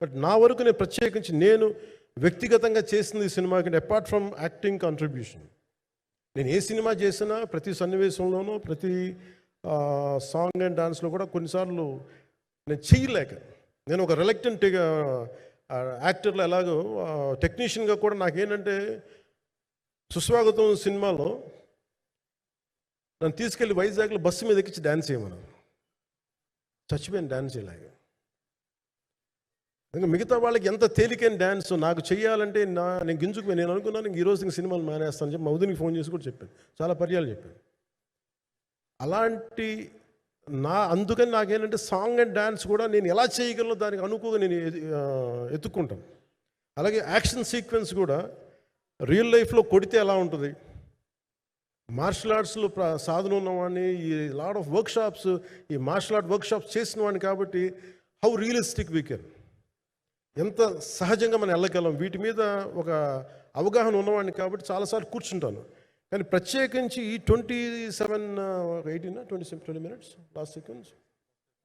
But నా వరకు నేను ప్రత్యేకించి నేను వ్యక్తిగతంగా చేసింది ఈ సినిమాకి అపార్ట్ ఫ్రమ్ యాక్టింగ్ కాంట్రిబ్యూషన్, నేను ఏ సినిమా చేసినా ప్రతి సన్నివేశంలోనూ ప్రతి సాంగ్ అండ్ డాన్స్లో కూడా కొన్నిసార్లు నేను చేయలేక, నేను ఒక రిలక్టెంట్ యాక్టర్లో ఎలాగో టెక్నీషియన్గా కూడా నాకేంటంటే సుస్వాగతం సినిమాలో నన్ను తీసుకెళ్ళి వైజాగ్లో బస్సు మీద ఎక్కించి డ్యాన్స్ చేయమన్నాను. చచ్చిపోయాను డ్యాన్స్ చేయలేక. ఇంకా మిగతా వాళ్ళకి ఎంత తేలికైన డ్యాన్స్ నాకు చేయాలంటే నేను గింజుకుపోయి నేను అనుకున్నాను ఈరోజు ఇంక సినిమాలు మానేస్తాను చెప్పి మౌదునికి ఫోన్ చేసి కూడా చెప్పాను, చాలా పర్యాలు చెప్పాను. అలాంటి అందుకని నాకేంటంటే సాంగ్ అండ్ డ్యాన్స్ కూడా నేను ఎలా చేయగలను దానికి అనుకుగా నేను ఎత్తుక్కుంటాను. అలాగే యాక్షన్ సీక్వెన్స్ కూడా రియల్ లైఫ్లో కొడితే ఎలా ఉంటుంది, మార్షల్ ఆర్ట్స్లో సాధన ఉన్నవాడిని, ఈ లాట్ ఆఫ్ వర్క్షాప్స్, ఈ మార్షల్ ఆర్ట్ వర్క్షాప్స్ చేసిన వాడిని కాబట్టి హౌ రియలిస్టిక్ వీ కెన్, ఎంత సహజంగా మనం వెళ్ళగలం, వీటి మీద ఒక అవగాహన ఉన్నవాడిని కాబట్టి చాలాసార్లు కూర్చుంటాను. కానీ ప్రత్యేకించి ఈ 20 minutes లాస్ట్ సీక్వెన్స్